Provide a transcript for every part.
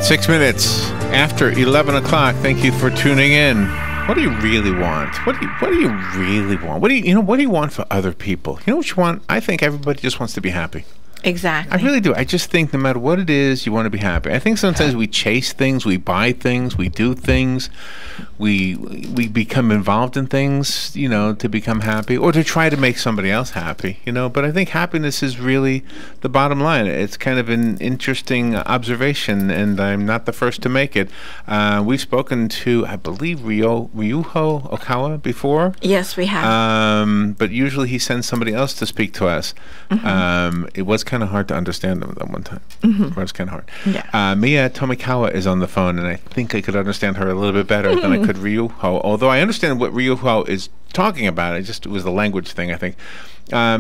6 minutes after 11 o'clock. Thank you for tuning in. What do you really want? What do you really want? What do you want for other people? You know what you want? I think everybody just wants to be happy. Exactly. I really do. I just think no matter what it is, you want to be happy. I think sometimes we chase things, we buy things, we do things, we become involved in things, to become happy or to try to make somebody else happy, But I think happiness is really the bottom line. It's kind of an interesting observation, and I'm not the first to make it. We've spoken to, I believe, Ryuho Okawa before. Yes, we have. But usually he sends somebody else to speak to us. Mm-hmm. It was kind of hard to understand them at one time. Mm-hmm. It was kind of hard. Yeah. Mia Tomikawa is on the phone, and I think I could understand her a little bit better than I could Ryuho. Although I understand what Ryuho is talking about, it was the language thing, I think.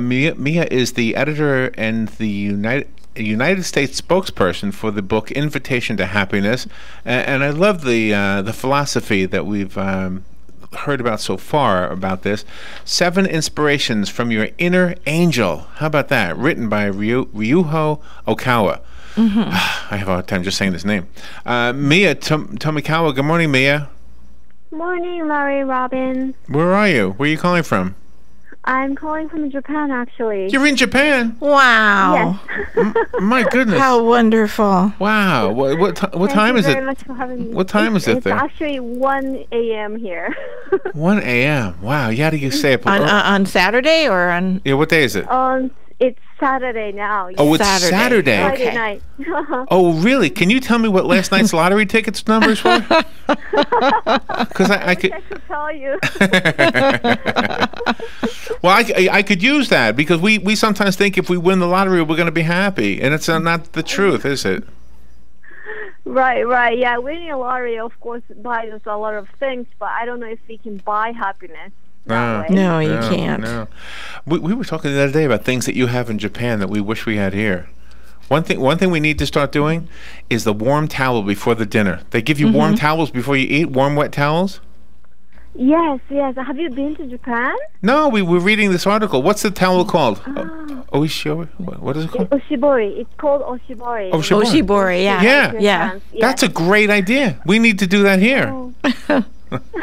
Mia is the editor and the United States spokesperson for the book Invitation to Happiness, and I love the philosophy that we've heard about so far about this. 7 inspirations from your inner angel. How about that? Written by Ryuho Okawa. Mm-hmm. I have a hard time just saying this name. Mia Tomikawa. Good morning, Mia. Morning, Larry, Robin. Where are you? Where are you calling from? I'm calling from Japan, actually. You're in Japan? Wow. Yes. My goodness. How wonderful. Wow. What time is it? Thank you very much for having me. What time is it there? It's actually 1 a.m. here. 1 a.m. Wow. You had to stay up. On Saturday or on? Yeah, what day is it? It's Saturday now. Oh, it's Saturday. Friday Okay. night. Oh, really? Can you tell me what last night's lottery tickets numbers were? Because I could. I could tell you. Well, I could use that because we sometimes think if we win the lottery we're going to be happy, and it's not the truth, is it? Right. Yeah, winning a lottery, of course, buys us a lot of things, but I don't know if we can buy happiness. No, you can't. No. We were talking the other day about things that you have in Japan that we wish we had here. One thing we need to start doing is the warm towel before the dinner. They give you warm towels before you eat, warm wet towels? Yes. Have you been to Japan? No, we were reading this article. What's the towel called? Oishibori? What is it called? Oshibori. It's called Oshibori. Oshibori, yeah. Yeah. That's a great idea. We need to do that here. Oh.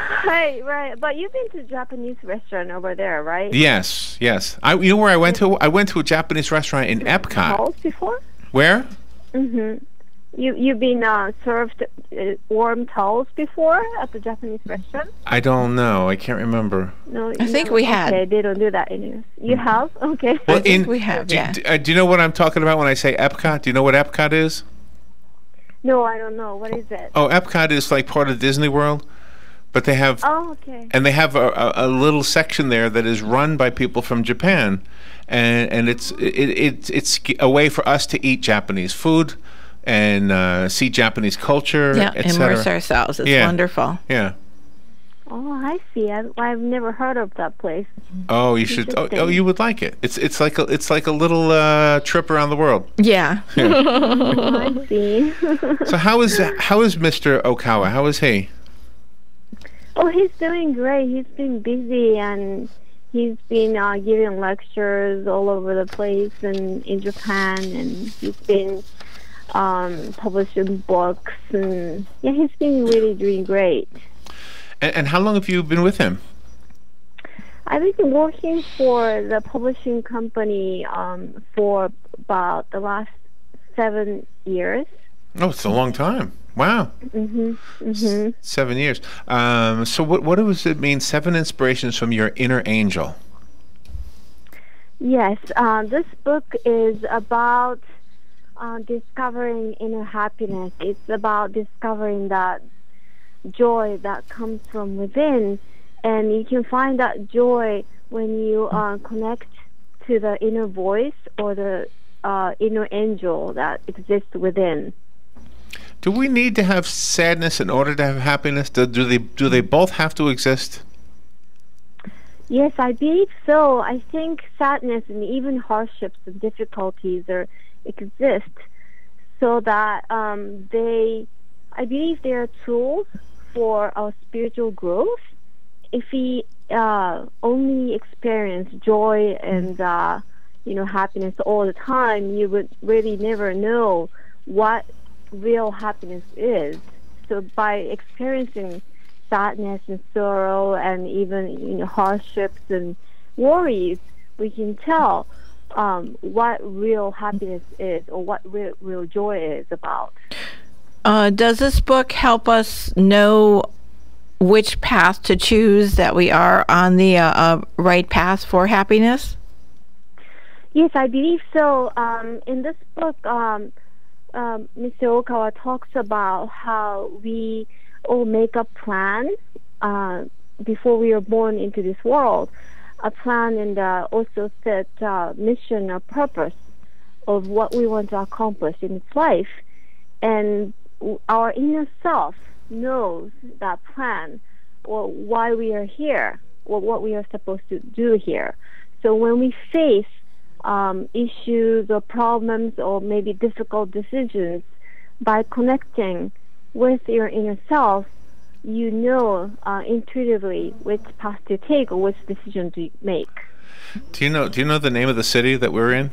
Right. But you've been to a Japanese restaurant over there, right? Yes. You know where I went to? I went to a Japanese restaurant in Epcot. Towels before? Where? Mm-hmm. You've been served warm towels before at the Japanese restaurant? I don't know. I can't remember. No, I think we had. Okay, they don't do that anywhere. You have? Okay. Well, I think we have, yeah. Do you know what I'm talking about when I say Epcot? Do you know what Epcot is? No, I don't know. What is it? Oh, Epcot is like part of Disney World, but they have. Oh, okay. And they have a little section there that is run by people from Japan, and it's a way for us to eat Japanese food and see Japanese culture, Yeah, etc. immerse ourselves. It's wonderful. Yeah. Oh, I see. I've never heard of that place. Oh, you should. Oh, you would like it. It's like a little trip around the world. Yeah. Oh, I see. So how is Mr. Okawa? How is he? Oh, he's doing great. He's been busy and he's been giving lectures all over the place and in Japan, and he's been publishing books, and he's been really doing great. And how long have you been with him? I've been working for the publishing company for about the last 7 years. Oh, it's a long time. Wow. 7 years. So what does it mean, 7 inspirations from your inner angel? Yes, this book is about discovering inner happiness. It's about discovering that joy that comes from within, and you can find that joy when you connect to the inner voice or the inner angel that exists within. Do we need to have sadness in order to have happiness? Do they both have to exist? Yes, I believe so. I think sadness and even hardships and difficulties exist so that I believe they are tools for our spiritual growth. If we only experience joy and happiness all the time, you would really never know what real happiness is. So by experiencing sadness and sorrow and even hardships and worries, we can tell what real happiness is or what real joy is about. Does this book help us know which path to choose, that we are on the right path for happiness? Yes, I believe so. In this book, Mr. Okawa talks about how we all make a plan before we are born into this world, a plan, and also set mission or purpose of what we want to accomplish in this life. And our inner self knows that plan or why we are here or what we are supposed to do here. So when we face issues or problems or maybe difficult decisions, by connecting with your inner self, you know intuitively which path to take or which decision to make. Do you know the name of the city that we're in?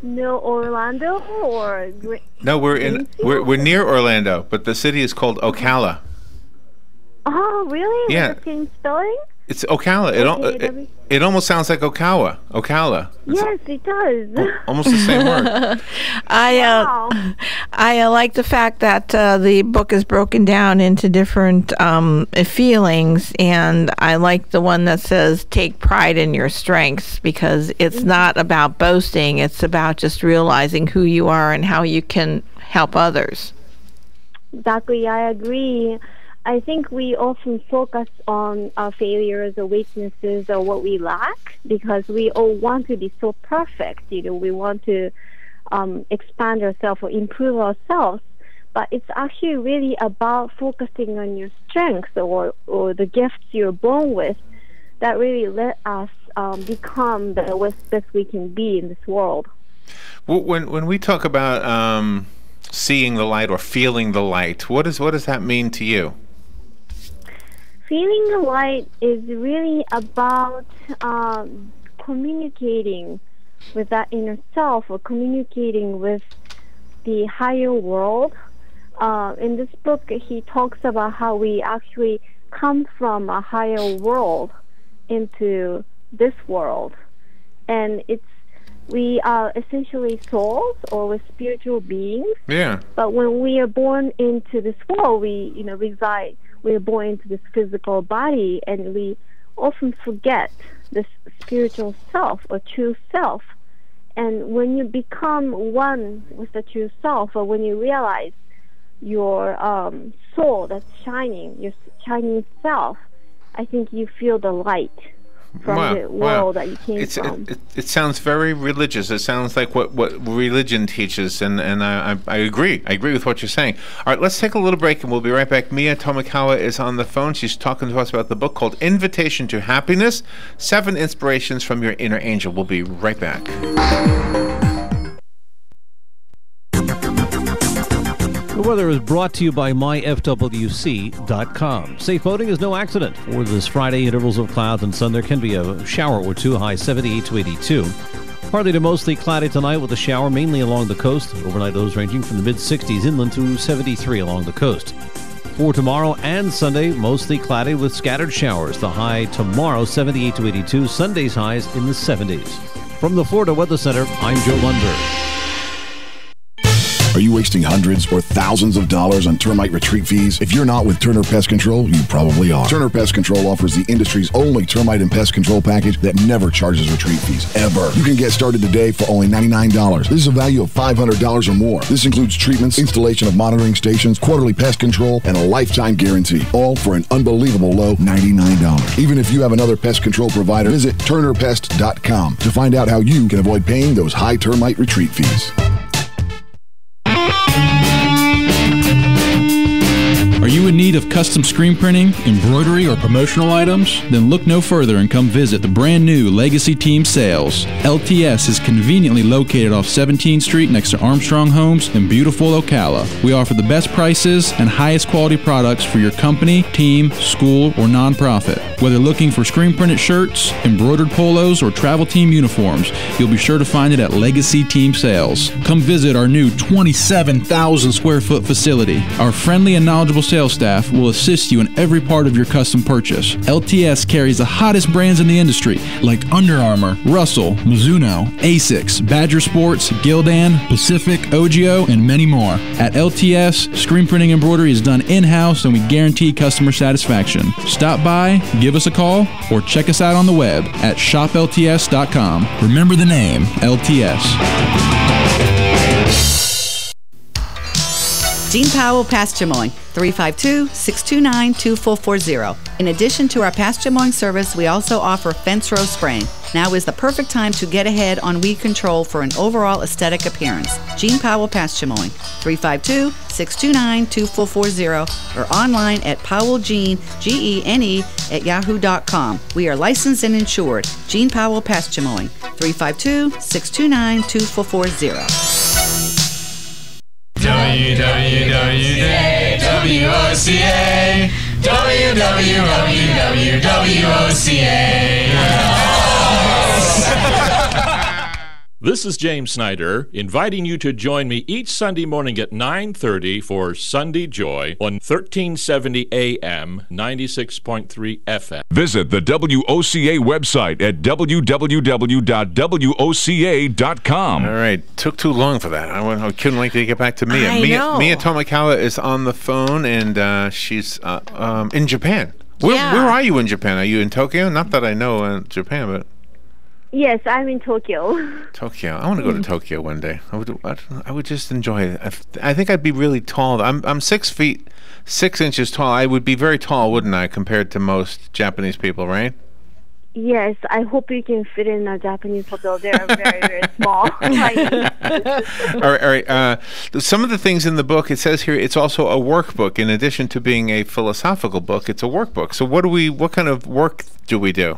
No, Orlando or no, we're near Orlando, but the city is called Ocala. Oh, really? Yeah. With the same spelling? It's Ocala. It almost sounds like Ocala. Yes, it does. Almost the same word. I like the fact that the book is broken down into different feelings, and I like the one that says take pride in your strengths, because it's not about boasting. It's about just realizing who you are and how you can help others. Exactly, I agree. I think we often focus on our failures or weaknesses or what we lack because we all want to be so perfect. We want to expand ourselves or improve ourselves. But it's actually really about focusing on your strengths or the gifts you're born with that really let us become the best we can be in this world. Well, when we talk about seeing the light or feeling the light, what does that mean to you? Feeling the light is really about communicating with that inner self or communicating with the higher world. In this book, he talks about how we actually come from a higher world into this world. And we are essentially souls or we're spiritual beings. Yeah. But when we are born into this world, we reside. We are born into this physical body, and we often forget this spiritual self or true self. And when you become one with the true self, or when you realize your soul that's shining, your shining self, I think you feel the light from the world that you came from. It sounds very religious. It sounds like what religion teaches, and I agree. I agree with what you're saying. All right, let's take a little break, and we'll be right back. Mia Tomikawa is on the phone. She's talking to us about the book called Invitation to Happiness, 7 Inspirations from Your Inner Angel. We'll be right back. The weather is brought to you by myfwc.com. Safe boating is no accident. For this Friday, intervals of clouds and sun. There can be a shower or two, high 78 to 82. Partly to mostly cloudy tonight with a shower mainly along the coast. Overnight lows ranging from the mid-60s inland to 73 along the coast. For tomorrow and Sunday, mostly cloudy with scattered showers. The high tomorrow, 78 to 82. Sunday's highs in the 70s. From the Florida Weather Center, I'm Joe Lundberg. Are you wasting hundreds or thousands of dollars on termite retreat fees? If you're not with Turner Pest Control, you probably are. Turner Pest Control offers the industry's only termite and pest control package that never charges retreat fees, ever. You can get started today for only $99. This is a value of $500 or more. This includes treatments, installation of monitoring stations, quarterly pest control, and a lifetime guarantee, all for an unbelievable low $99. Even if you have another pest control provider, visit turnerpest.com to find out how you can avoid paying those high termite retreat fees. Are you in need of custom screen printing, embroidery, or promotional items? Then look no further and come visit the brand new Legacy Team Sales. LTS is conveniently located off 17th Street next to Armstrong Homes in beautiful Ocala. We offer the best prices and highest quality products for your company, team, school, or nonprofit. Whether looking for screen printed shirts, embroidered polos, or travel team uniforms, you'll be sure to find it at Legacy Team Sales. Come visit our new 27,000 square foot facility. Our friendly and knowledgeable sales staff will assist you in every part of your custom purchase. LTS carries the hottest brands in the industry like Under Armour, Russell, Mizuno, Asics, Badger Sports, Gildan, Pacific, Ogio, and many more. At LTS, screen printing embroidery is done in-house and we guarantee customer satisfaction. Stop by, give us a call, or check us out on the web at shoplts.com. Remember the name, LTS. Gene Powell Pasture Mowing, 352-629-2440. In addition to our pasture mowing service, we also offer fence row spraying. Now is the perfect time to get ahead on weed control for an overall aesthetic appearance. Gene Powell Pasture Mowing, 352-629-2440 or online at powellgene, Gene, at yahoo.com. We are licensed and insured. Gene Powell Pasture Mowing, 352-629-2440. WWWOCA, WWWOCA. This is James Snyder, inviting you to join me each Sunday morning at 9:30 for Sunday Joy on 1370 AM, 96.3 FM. Visit the WOCA website at www.woca.com. All right, took too long for that. I couldn't wait to get back to Mia. I know. Mia Tomikawa is on the phone, and she's in Japan. Where are you in Japan? Are you in Tokyo? Not that I know Japan, but... Yes, I'm in Tokyo. Tokyo. I want to go to Tokyo one day. I would just enjoy it. I think I'd be really tall. I'm 6 feet 6 inches tall. I would be very tall, wouldn't I, compared to most Japanese people, right? Yes, I hope you can fit in a Japanese hotel. They're very, very small. Tiny. All right. Some of the things in the book, it says here, it's also a workbook. In addition to being a philosophical book, it's a workbook. So what kind of work do we do?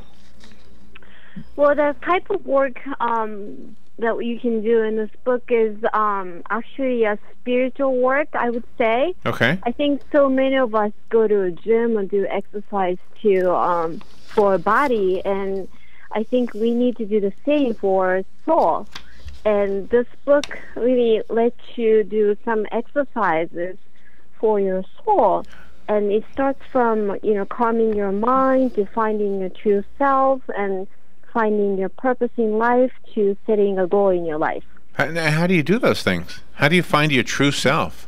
Well, the type of work that you can do in this book is actually a spiritual work, I would say. Okay. I think so many of us go to a gym and do exercise for our body, and I think we need to do the same for soul. And this book really lets you do some exercises for your soul. And it starts from, calming your mind to finding your true self and finding your purpose in life to setting a goal in your life. How do you do those things? How do you find your true self?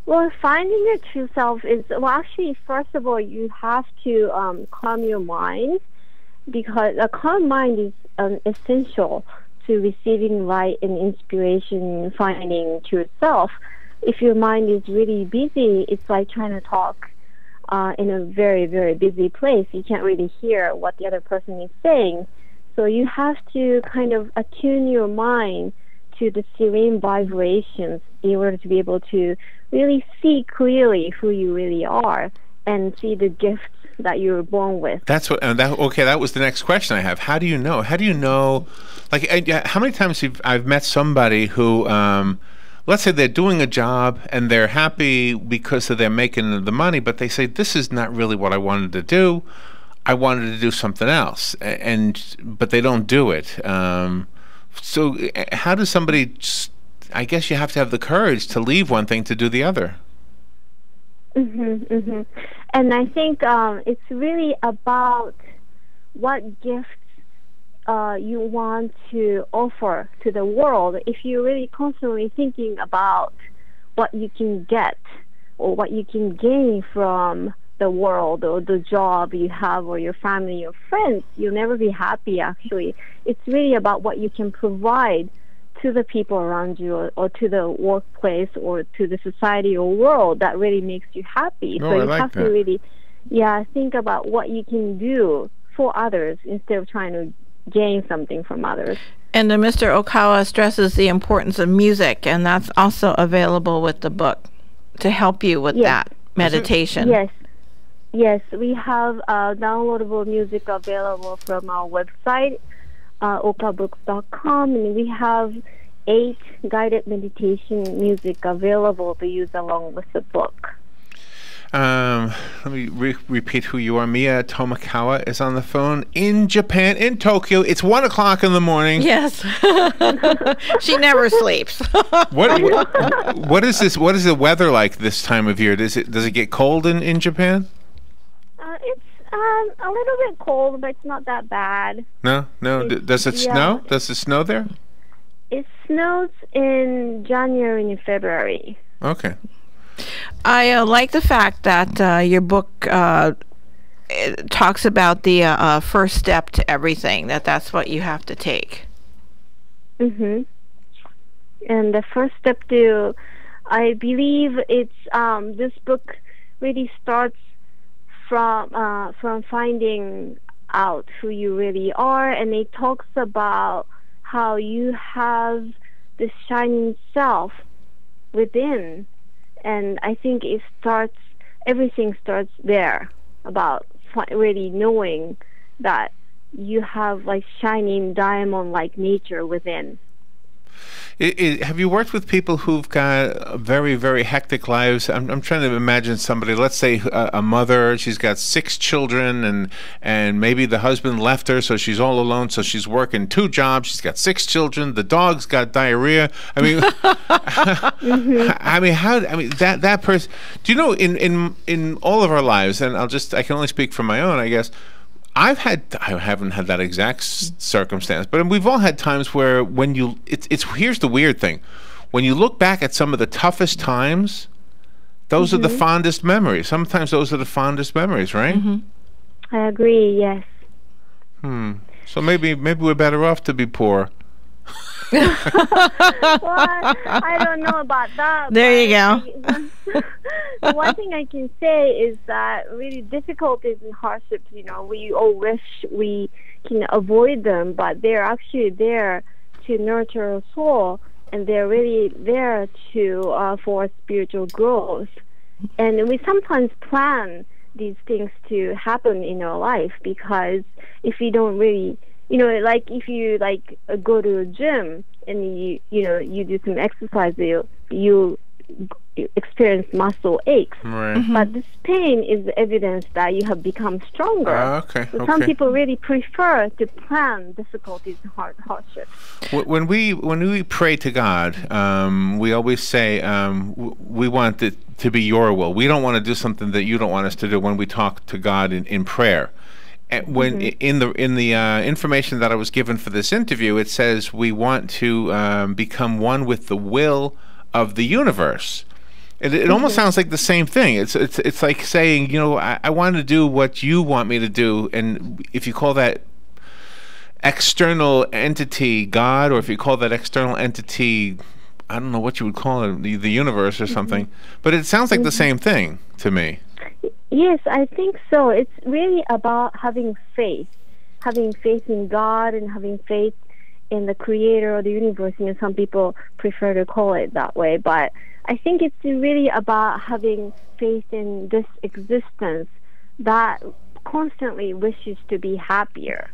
Well, finding your true self is, actually, first of all, you have to calm your mind, because a calm mind is essential to receiving light and inspiration, finding true self. If your mind is really busy, it's like trying to talk in a very, very busy place. You can't really hear what the other person is saying. So you have to kind of attune your mind to the serene vibrations in order to be able to really see clearly who you really are and see the gifts that you were born with. That's what. That was the next question I have. How do you know? How do you know? Like, how many times I've met somebody who, let's say they're doing a job and they're happy because they're making the money, but they say, this is not really what I wanted to do. I wanted to do something else, but they don't do it. So how does somebody, I guess you have to have the courage to leave one thing to do the other. And I think it's really about what gifts you want to offer to the world. If you're really constantly thinking about what you can get or what you can gain from the world or the job you have or your family or friends, you'll never be happy, actually. It's really about what you can provide to the people around you or to the workplace or to the society or world that really makes you happy. So you have to really think about what you can do for others instead of trying to gain something from others. And Mr. Okawa stresses the importance of music, and that's also available with the book. to help you with that meditation. Yes, we have downloadable music available from our website, okabooks.com, and we have 8 guided meditation music available to use along with the book. Let me repeat who you are. Mia Tomikawa is on the phone in Japan, in Tokyo. It's 1 o'clock in the morning. Yes. She never sleeps. What is this? What is the weather like this time of year? Does it get cold in Japan? It's a little bit cold, but it's not that bad. No. Does it snow? Does it snow there? It snows in January and February. Okay. I like the fact that your book it talks about the first step to everything, that's what you have to take. And the first step to, I believe it's, this book really starts from finding out who you really are, and it talks about how you have this shining self within. And I think everything starts there, about really knowing that you have like shining diamond-like nature within. Have you worked with people who've got very, very hectic lives? I'm trying to imagine somebody, let's say a mother, she's got 6 children, and maybe the husband left her, so she's all alone, so she's working 2 jobs, she's got 6 children, the dog's got diarrhea. I mean, that person, do you know, in all of our lives, and I can only speak for my own, I guess, I haven't had that exact circumstance, but we've all had times where here's the weird thing. When you look back at some of the toughest times, those are the fondest memories. Sometimes those are the fondest memories, right? I agree, yes. So maybe we're better off to be poor. Well, I don't know about that. There you go. One thing I can say is that really difficulties and hardships, we all wish we can avoid them, but they're actually there to nurture our soul, and they're really there for spiritual growth. And we sometimes plan these things to happen in our life, because if you don't really, like if you go to a gym and you do some exercise, you experience muscle aches. Right. But this pain is evidence that you have become stronger. So some people really prefer to plan difficulties and hardships. When we pray to God, we always say we want it to be your will. We don't want to do something that you don't want us to do when we talk to God in prayer. And when in the information that I was given for this interview, it says we want to become one with the will of the universe. It almost sounds like the same thing. It's like saying, I want to do what you want me to do, and if you call that external entity God, or if you call that external entity, I don't know what you would call it, the universe or something, but it sounds like the same thing to me. Yes, I think so. It's really about having faith in God and having faith in the creator of the universe. Some people prefer to call it that way, but I think it's really about having faith in this existence that constantly wishes to be happier.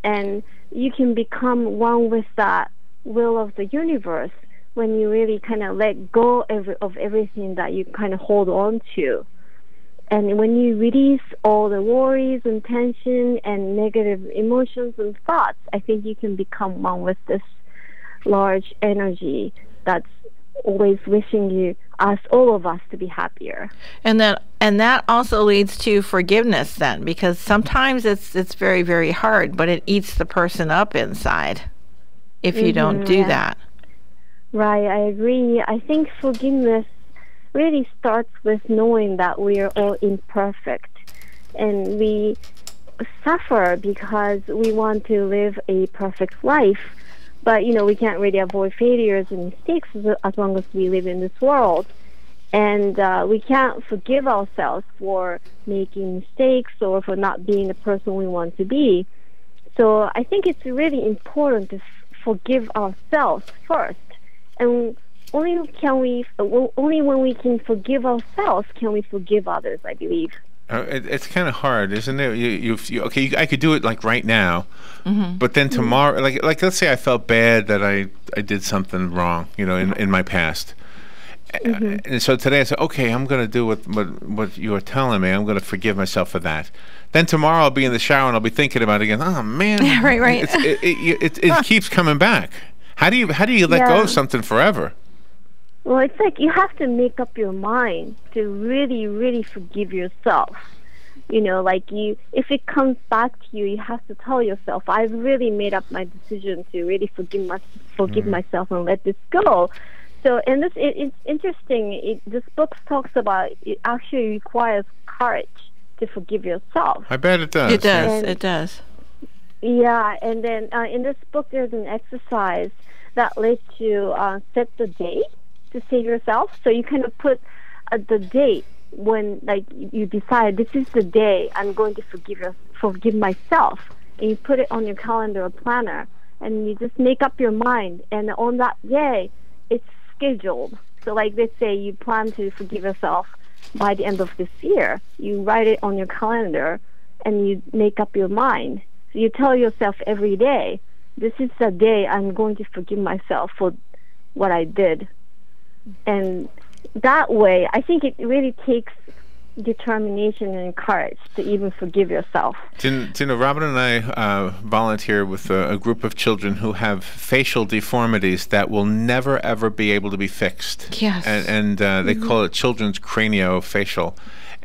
And you can become one with that will of the universe when you really kind of let go of everything that you kind of hold on to. And when you release all the worries and tension and negative emotions and thoughts, I think you can become one with this large energy that's always wishing all of us to be happier. And that also leads to forgiveness then, because sometimes it's very, very hard, but it eats the person up inside if you don't do that. Right, I agree. I think forgiveness really starts with knowing that we are all imperfect, and we suffer because we want to live a perfect life, but we can't really avoid failures and mistakes as long as we live in this world, and we can't forgive ourselves for making mistakes or for not being the person we want to be. So I think it's really important to forgive ourselves first, and only when we can forgive ourselves can we forgive others, I believe. It's kind of hard, isn't it? Okay, I could do it like right now, but then tomorrow, like let's say I felt bad that I did something wrong, in my past. And so today I said, okay, I'm going to do what you were telling me. I'm going to forgive myself for that. Then tomorrow I'll be in the shower and I'll be thinking about it again. Oh man, right. It keeps coming back. How do you let go of something forever? Well, it's like you have to make up your mind to really, really forgive yourself. If it comes back to you, you have to tell yourself, I've really made up my decision to really forgive myself and let this go. So, and it's interesting. This book talks about it actually requires courage to forgive yourself. I bet it does. It does. It does. Yeah, and then in this book, there's an exercise that lets you set the date to save yourself. So you kind of put the date when, you decide this is the day I'm going to forgive myself, and you put it on your calendar or planner, and you just make up your mind. And on that day, it's scheduled. So, let's say you plan to forgive yourself by the end of this year. You write it on your calendar, and you make up your mind. So you tell yourself every day, this is the day I'm going to forgive myself for what I did. And that way, I think it really takes determination and courage to even forgive yourself. Robin and I volunteer with a group of children who have facial deformities that will never, ever be able to be fixed. Yes. And they call it children's craniofacial.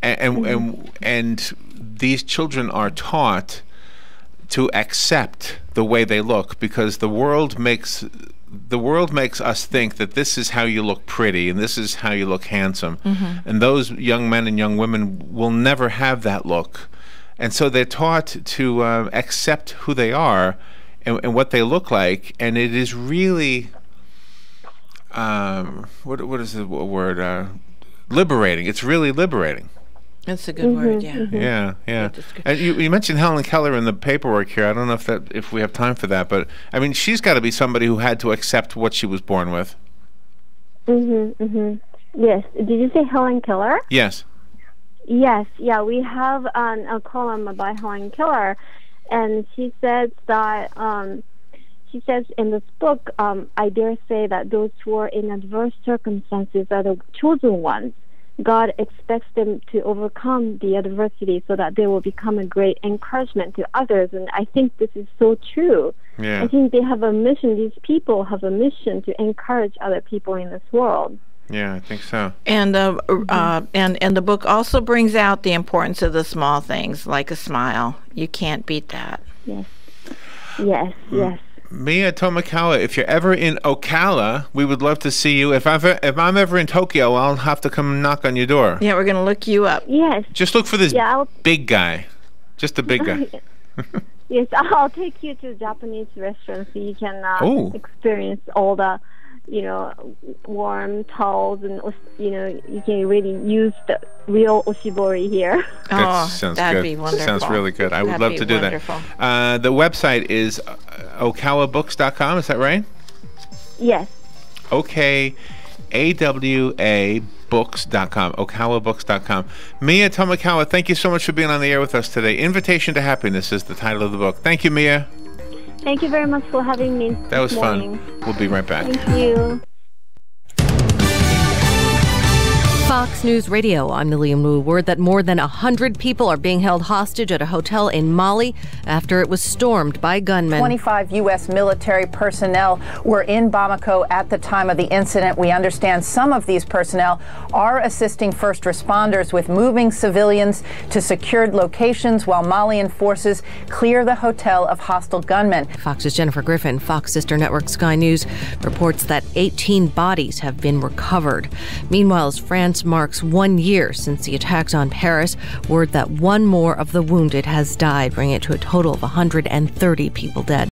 And these children are taught to accept the way they look, because the world makes us think that this is how you look pretty and this is how you look handsome. And those young men and young women will never have that look. And so they're taught to accept who they are and what they look like. And it is really, what is the word? Liberating. It's really liberating. That's a good word, yeah. Yeah. And you mentioned Helen Keller in the paperwork here. I don't know if we have time for that, but I mean, she's got to be somebody who had to accept what she was born with. Yes. Did you say Helen Keller? Yes. Yes. Yeah. We have a column about Helen Keller, and she says that she says in this book, I dare say that those who are in adverse circumstances are the chosen ones. God expects them to overcome the adversity so that they will become a great encouragement to others. And I think this is so true. Yeah. I think they have a mission. These people have a mission to encourage other people in this world. Yeah, I think so. And the book also brings out the importance of the small things, like a smile. You can't beat that. Yes. Mia Tomikawa, if you're ever in Ocala, we would love to see you. If I'm ever in Tokyo, I'll have to come knock on your door. Yeah, we're going to look you up. Yes. Just look for this big guy. Just a big guy. Yes, I'll take you to a Japanese restaurant so you can experience all the, warm towels, and, you can really use the real oshibori here. That sounds that'd good. be wonderful. Sounds really good. I would love to do wonderful. that. The website is okawabooks.com. Is that right? Yes. Okay. AWA books.com, okawabooks.com. Mia Tomikawa, thank you so much for being on the air with us today. Invitation to Happiness is the title of the book. Thank you, Mia. Thank you very much for having me. That was fun. We'll be right back. Thank you. Fox News Radio, I'm Lillian Wu. Word that more than 100 people are being held hostage at a hotel in Mali after it was stormed by gunmen. 25 U.S. military personnel were in Bamako at the time of the incident. We understand some of these personnel are assisting first responders with moving civilians to secured locations while Malian forces clear the hotel of hostile gunmen. Fox's Jennifer Griffin, Fox sister network Sky News, reports that 18 bodies have been recovered. Meanwhile, as France marks 1 year since the attacks on Paris, word that one more of the wounded has died, bringing it to a total of 130 people dead.